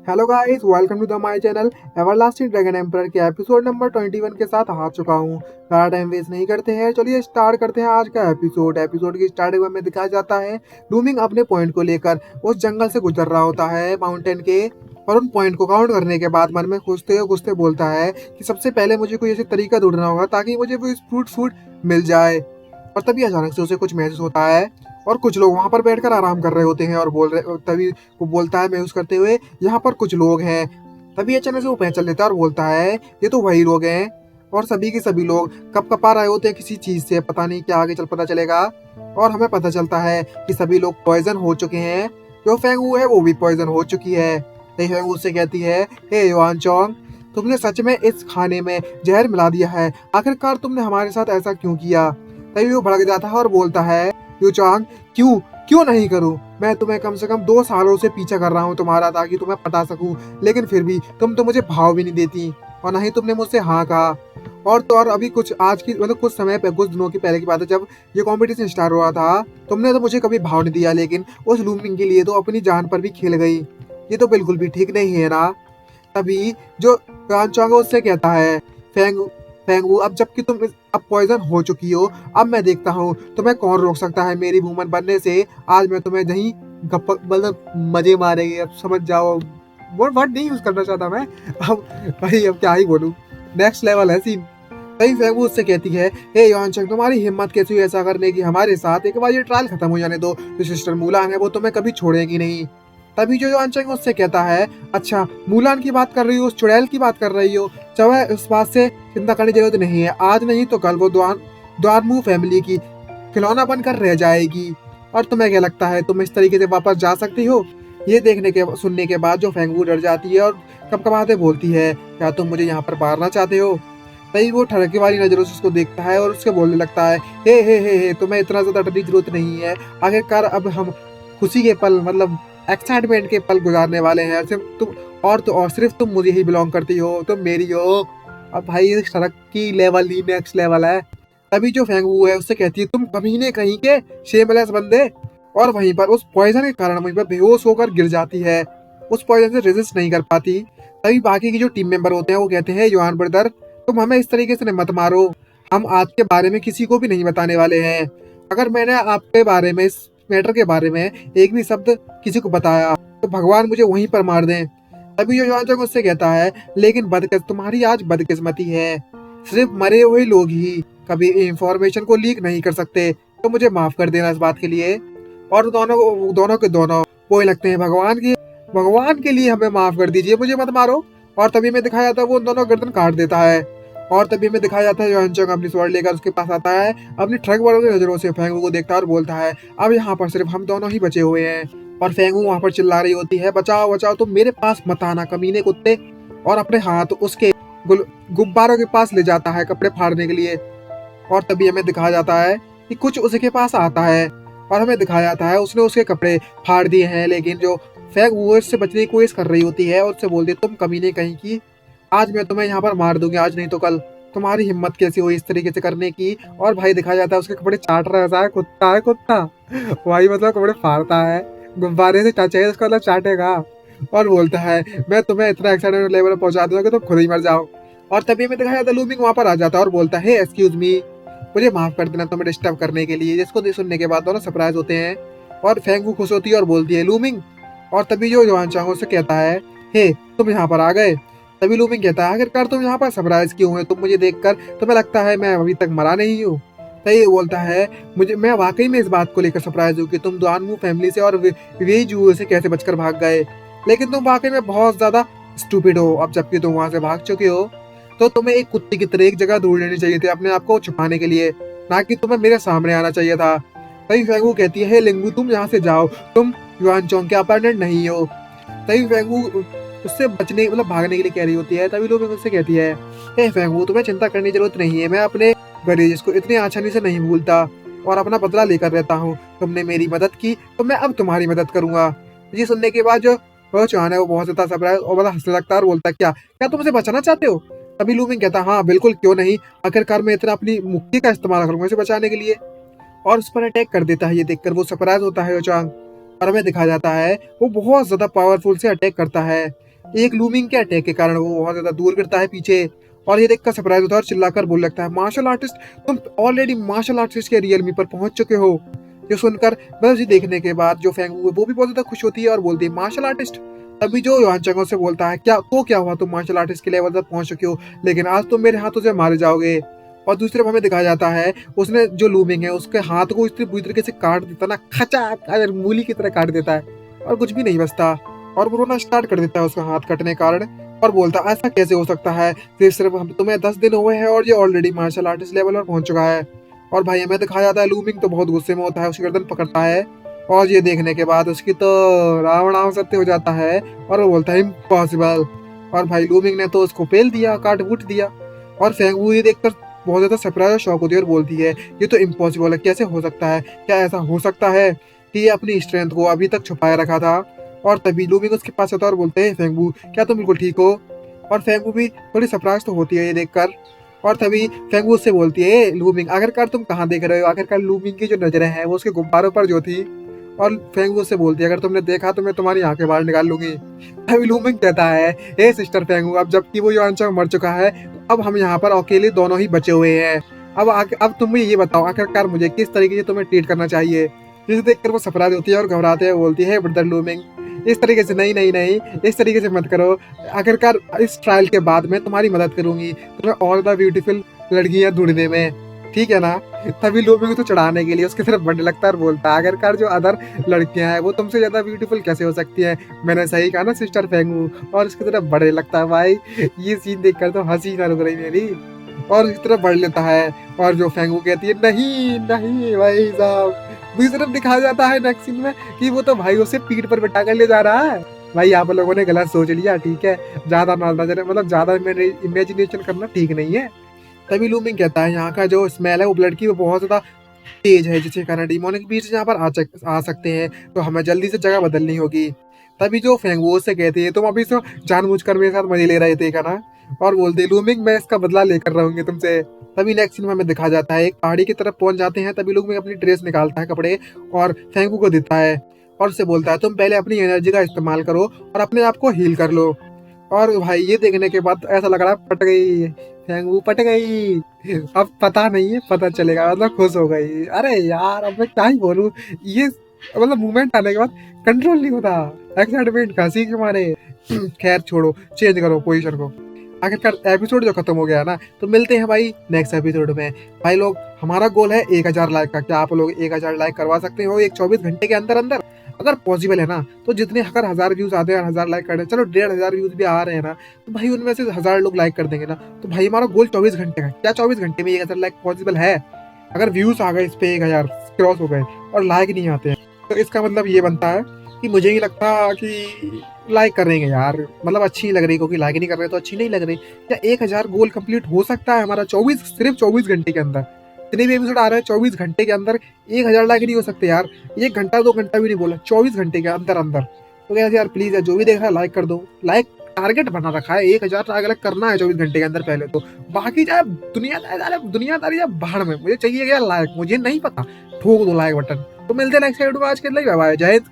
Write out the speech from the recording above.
Hello guys, welcome to the my channel. Everlasting dragon emperor के episode number 21 के साथ आ चुका हूँ। ज़्यादा टाइम वेस्ट नहीं करते हैं, चलिए स्टार्ट करते हैं आज का एपिसोड की स्टार्टिंग में दिखाया जाता है लूमिंग अपने पॉइंट को लेकर उस जंगल से गुजर रहा होता है माउंटेन के। और उन पॉइंट को काउंट करने के बाद मन में खुशते बोलता है कि सबसे पहले मुझे कोई ऐसे तरीका ढूंढना होगा ताकि मुझे वो फ्रूट मिल जाए। और तभी अचानक से उसे कुछ महसूस होता है और कुछ लोग वहां पर बैठकर आराम कर रहे होते हैं और बोल रहे तभी वो बोलता है महसूस करते हुए, यहाँ पर कुछ लोग हैं। तभी अचानक से वो पहचान लेता है और बोलता है ये तो वही लोग हैं। और सभी के सभी लोग कप कपा रहे होते हैं किसी चीज से, पता नहीं क्या आगे चल पता चलेगा। और हमें पता चलता है कि सभी लोग पॉइजन हो चुके हैं। जो फेंगू है वो भी पॉइजन हो चुकी है। फेंगू उससे कहती है, हे युआन चोंग, तुमने सच में इस खाने में जहर मिला दिया है, आखिरकार तुमने हमारे साथ ऐसा क्यों किया। तभी वो भड़क जाता है और बोलता है, यू चांग, क्यों क्यों नहीं करूं, मैं तुम्हें कम से कम 2 सालों से पीछा कर रहा हूं तुम्हारा, ताकि तुम्हें पता सकूं, लेकिन फिर भी तुम तो मुझे भाव भी नहीं देती और ना ही तुमने मुझसे हाँ कहा। और तो और अभी कुछ आज की कुछ समय पे कुछ दिनों की पहले की बात है, जब ये कंपटीशन स्टार्ट हुआ था, तुमने तो मुझे कभी भाव नहीं दिया, लेकिन उस लूमिंग के लिए तो अपनी जान पर भी खेल गई। ये तो बिल्कुल भी ठीक नहीं है ना। तभी जो चोंग उससे कहता है, फेंग फेंगू, अब जबकि तुम अब पॉइजन हो चुकी हो, अब मैं देखता हूँ तुम्हें कौन रोक सकता है मेरी वूमन बनने से। आज मैं तुम्हें यहीं गप मतलब मजे मारेंगे, अब समझ जाओ। वो वर्ड नहीं यूज करना चाहता मैं अब, भाई अब क्या ही बोलूं, नेक्स्ट लेवल है सीन। तभी फेंगू उससे कहती है, हे योनचंग, तुम्हारी हिम्मत कैसी हुई ऐसा करने की हमारे साथ, एक बार ये ट्रायल खत्म हो जाने दो, जो सिस्टर मूलान है वो तुम्हें कभी छोड़ेगी नहीं। तभी जो योनचंग उससे कहता है, अच्छा मूलान की बात कर रही हो, उस चुड़ैल की बात कर रही हो, चलो इस बात से चिंता करने की जरूरत नहीं है, आज नहीं तो कल वो द्वारमू फैमिली की खिलौना बनकर रह जाएगी। और तुम्हें क्या लगता है तुम इस तरीके से वापस जा सकती हो। ये देखने के सुनने के बाद जो फेंगू डर जाती है और कपकपाते बोलती है, क्या तुम मुझे यहाँ पर मारना चाहते हो। तभी वो ठड़के वाली नजरों से उसको देखता है और उसके बोलने लगता है, हे तुम्हें इतना ज्यादा डरने की जरूरत नहीं है, आखिरकार अब हम खुशी के पल मतलब एक्साइटमेंट के पल गुजारने वाले हैं, सिर्फ तुम और तो और सिर्फ तुम मुझे ही बिलोंग करती हो, तुम मेरी हो। अब भाई सड़क की लेवल ही नेक्स्ट लेवल है। तभी जो फेंगू है उससे कहती है, तुम कमीने कहीं के शेमलेस बंदे। और वहीं पर उस पॉइजन के कारण वहीं पर बेहोश होकर गिर जाती है, उस पॉइजन से रेजिस्ट नहीं कर पाती। तभी बाकी के जो टीम मेंबर होते हैं वो कहते हैं, युआन ब्रदर, तुम हमें इस तरीके से मत मारो, हम आज के बारे में किसी को भी नहीं बताने वाले हैं। अगर मैंने आपके बारे में, इस मैटर के बारे में एक भी शब्द किसी को बताया तो भगवान मुझे वहीं पर मार दें। तभी जो युआन उससे कहता है, लेकिन तुम्हारी आज बदकिस्मती है, सिर्फ मरे हुए लोग ही कभी इंफॉर्मेशन को लीक नहीं कर सकते, तो मुझे माफ कर देना इस बात के लिए। और दोनों के दोनों वो लगते हैं भगवान के लिए हमें माफ कर दीजिए, मुझे मत मारो। और तभी में दिखाया जाता है वो दोनों गर्दन काट देता है। और तभी में दिखाया जाता है योनचंग अपनी स्वॉर्ड लेकर उसके पास आता है, अपनी ट्रक वालों की नजरों से फेंगू को देखता है और बोलता है, अब यहाँ पर सिर्फ हम दोनों ही बचे हुए हैं। और फेंगू वहां पर चिल्ला रही होती है, बचाओ बचाओ, तुम मेरे पास मत आना कमीने कुत्ते। और अपने हाथ उसके गुब्बारों के पास ले जाता है कपड़े फाड़ने के लिए। और तभी हमें दिखाया जाता है कि कुछ उसके पास आता है और हमें दिखाया जाता है उसने उसके कपड़े फाड़ दिए हैं, लेकिन जो फेंगू उससे बचने की कोशिश कर रही होती है और उससे बोलती है, तुम कमीने कहीं की, आज मैं तुम्हें यहाँ पर मार दूंगी, आज नहीं तो कल। तुम्हारी हिम्मत कैसी हुई इस तरीके से करने की। और भाई दिखाया जाता है उसके कपड़े चाट रहा है, कुत्ता भाई मतलब कपड़े फाड़ता है, गुब्बारे से चाहिए उसका मतलब चाटेगा। और बोलता है, मैं तुम्हें इतना एक्साइटेड लेवल पर पहुंचा दूंगा कि तुम खुद ही मर जाओ। और तभी में दिखाया जाता है लूमिंग वहां पर आ जाता है और बोलता है, एक्सक्यूज मी, मुझे माफ कर देना तुम्हें डिस्टर्ब करने के लिए। जिसको सुनने के बाद दोनों सरप्राइज होते हैं और फेंगू खुश होती है और बोलती है, लूमिंग। और तभी जो युआन चांग से कहता है, हे तुम यहाँ पर आ गए। तभी लूमिंग कहता है, आखिरकार तुम यहाँ पर सरप्राइज क्यों हुए, तुम मुझे देखकर तुम्हें लगता है मैं अभी तक मरा नहीं हूँ। तभी बोलता है, मुझे मैं वाकई में इस बात को लेकर सरप्राइज हूँ कि तुम द्वानमू फैमिली से और वे जुओं से कैसे बचकर भाग गए, लेकिन तुम वाकई में बहुत ज्यादा स्टूपिड हो। अब जबकि तुम वहां से भाग चुके हो तो तुम्हें एक कुत्ते की तरह एक जगह ढूंढ लेनी चाहिए थी अपने आप को छुपाने के लिए, ना कि तुम्हें मेरे सामने आना चाहिए था। तभी फेंगू कहती है, हे लिंगू, तुम यहाँ से जाओ, तुम युआन चोंग के अपार्टमेंट नहीं हो। तभी फेंगू उससे बचने मतलब भागने के लिए कह रही होती है। तभी लोग उससे कहती है, हे फेंगू, तुम्हें चिंता करने की जरूरत नहीं है, मैं अपने गरीज को इतनी आसानी से नहीं भूलता और अपना बदला लेकर रहता हूँ। तुमने मेरी मदद की तो मैं अब तुम्हारी मदद करूंगा। ये सुनने के बाद जो चौहान है वो बहुत ज्यादा सरप्राइज और बड़ा हंसने लगता है और बोलता है, क्या क्या तुम उसे बचाना चाहते हो। तभी लूमिंग कहता है, हाँ बिल्कुल, क्यों नहीं, आखिरकार मैं इतना अपनी मुक्ति का इस्तेमाल करूंगा इसे बचाने के लिए। और उस पर अटैक कर देता है। ये देखकर वो सरप्राइज होता है योचांग और हमें दिखाया जाता है वो बहुत ज्यादा पावरफुल से अटैक करता है। एक लूमिंग के अटैक के कारण वो बहुत ज्यादा दूर गिरता है पीछे। और ये देखकर सरप्राइज होता है और चिल्लाकर बोल लगता है, मार्शल आर्टिस्ट, तुम ऑलरेडी मार्शल आर्टिस्ट के रियलमी पर पहुंच चुके हो। ये सुनकर मतलब ये देखने के बाद जो फेंगू है वो भी बहुत ज्यादा खुश होती है और बोलती है, मार्शल आर्टिस्ट। तभी जो युआन चंगो से बोलता है, क्या हुआ, तुम मार्शल आर्टिस्ट के लेवल तक पहुंच चुके हो, लेकिन आज तुम मेरे हाथों से मारे जाओगे। और दूसरे तरफ हमें दिखाया जाता है, उसने जो लूमिंग है उसके हाथ को इतनी बुरी तरीके से काट देता ना, खचा अगर मूली की तरह काट देता है और कुछ भी नहीं बचता। और वो रोना स्टार्ट कर देता है उसका हाथ कटने के कारण और बोलता है, ऐसा कैसे हो सकता है, सिर्फ हम तुम्हें 10 दिन हुए हैं और ये ऑलरेडी मार्शल आर्टिस्ट लेवल पर पहुंच चुका है। और भाई हमें दिखाया जाता है लूमिंग तो बहुत गुस्से में होता है, उसकी गर्दन पकड़ता है और ये देखने के बाद उसकी तो रावण सत्य हो जाता है और वो बोलता है, इम्पॉसिबल। और भाई लूमिंग ने तो उसको पेल दिया, काट वूट दिया। और फेंगवू ये देखकर बहुत ज्यादा सरप्राइज और शॉक होती है और बोलती है, ये तो इम्पॉसिबल है, कैसे हो सकता है, क्या ऐसा हो सकता है कि ये अपनी स्ट्रेंथ को अभी तक छुपाए रखा था। और तभी लूमिंग उसके पास आता है और बोलते हैं, फेंगवू क्या तुम बिल्कुल ठीक हो। और फेंगवू भी थोड़ी सरप्राइज तो होती है ये देखकर। और तभी फेंगवू उससे बोलती है, लूमिंग आखिरकार तुम कहाँ देख रहे हो, आखिरकार लूमिंग की जो नजरें हैं वो उसके गुब्बारों पर जो थी। और फेंगवू उससे बोलती है, अगर तुमने देखा तो मैं तुम्हारी आंखें बाहर निकाल लूंगी। तभी लूमिंग कहता है, हे सिस्टर फेंगवू, अब जबकि वो युआन चांग मर चुका है तो अब हम यहाँ पर अकेले दोनों ही बचे हुए हैं। अब तुम मुझे ये बताओ, आखिरकार मुझे किस तरीके से तुम्हें ट्रीट करना चाहिए। जिसे देखकर वो सरप्राइज होती है और घबराते हुए बोलती है, ब्रदर लूमिंग, इस तरीके से नहीं नहीं नहीं, इस तरीके से मत करो। आखिरकार इस ट्रायल के बाद मैं तुम्हारी मदद करूंगी तुम्हें और द ब्यूटीफुल लड़कियां ढूंढने में, ठीक है ना। तभी लूमिंग तो चढ़ाने के लिए उसकी तरफ बढ़ने लगता है और बोलता है, आखिरकार जो अदर लड़कियां हैं वो तुमसे ज्यादा ब्यूटीफुल कैसे हो सकती हैं, मैंने सही कहा ना सिस्टर फेंगू। और उसकी तरफ बढ़ने लगता है। भाई ये सीन देखकर तो हंसी ना रुक रही मेरी। और इस तरफ बढ़ लेता है और जो फेंगू कहती है, नहीं नहीं भाई साहब। दूसरी तरफ दिखाया जाता है नेक्स्ट सीन में कि वो तो भाई उसे पीठ पर बिठा कर ले जा रहा है। भाई आप लोगों ने गलत सोच लिया, ठीक है, ज्यादा नजर मतलब ज्यादा इमेजिनेशन करना ठीक नहीं है। तभी लूमिंग कहता है, यहाँ का जो स्मेल है वो ब्लड की वो बहुत ज्यादा तेज है, जिसके कारण डिमोनिक बीस्ट यहाँ पर आ सकते हैं, तो हमें जल्दी से जगह बदलनी होगी। तभी जो फेंगवो से कहती है, तुम अभी से जानबूझकर मेरे साथ मजे ले रहे थे क्या ना। और बोलते, लूमिंग मैं इसका बदला लेकर रहूंगी तुमसे। तभी नेक्स्ट सीन में हमें दिखा जाता है, एक पहाड़ी की तरफ पहुंच जाते हैं। तभी लूमिंग अपनी ड्रेस निकालता है, कपड़े, और फेंगवो को देता है और उससे बोलता है, तुम पहले अपनी एनर्जी का इस्तेमाल करो और अपने आप को हील कर लो। और भाई ये देखने के बाद ऐसा लग रहा है पट गई, फेंगवू पट गई। अब पता नहीं है, पता चलेगा, मतलब खुश हो गई। अरे यार अब मैं क्या ही बोलूं, ये मतलब मूवमेंट आने के बाद कंट्रोल नहीं होता, एक्साइटमेंट का सी के मारे। खैर छोड़ो, चेंज करो पोजीशन को। आखिरकार एपिसोड जो खत्म हो गया ना, तो मिलते हैं भाई नेक्स्ट एपिसोड में। भाई लोग, हमारा गोल है 1000 लाइक का, क्या आप लोग 1000 लाइक करवा सकते हो एक 24 घंटे के अंदर अंदर? अगर पॉसिबल है ना तो जितने अगर 1000 व्यूज आते हैं, 1000 लाइक कर रहे हैं, चलो 1500 व्यूज भी आ रहे हैं ना, तो भाई उनमें से 1000 लोग लाइक कर देंगे ना, तो भाई हमारा गोल 24 घंटे का। क्या 24 घंटे में 1000 लाइक पॉसिबल है? अगर व्यूज आ गए इस पे 1000 क्रॉस हो गए और लाइक नहीं आते हैं, तो इसका मतलब ये बनता है कि मुझे नहीं लगता कि लाइक करेंगे यार, मतलब अच्छी नहीं लग रही, क्योंकि लाइक नहीं कर रहे तो अच्छी नहीं लग रही। क्या 1000 गोल कंप्लीट हो सकता है हमारा सिर्फ 24 घंटे के अंदर? इतने भी एपिसोड आ रहे हैं 24 घंटे के अंदर 1000 लाइक नहीं हो सकते यार। 1 घंटा 2 घंटा भी नहीं बोला, 24 घंटे के अंदर अंदर। तो क्या यार प्लीज यार, जो भी देख रहा है लाइक कर दो। लाइक टारगेट बना रखा है, 1000 लाइक करना है 24 घंटे के अंदर पहले तो। बाकी चाहे दुनियादारी या बाहर में, मुझे चाहिए क्या लाइक, मुझे नहीं पता, ठोक दो लाइक बटन। तो मिलते हैं नेक्स्ट वीडियो में, आज के लिए बाय बाय, जय हिंद।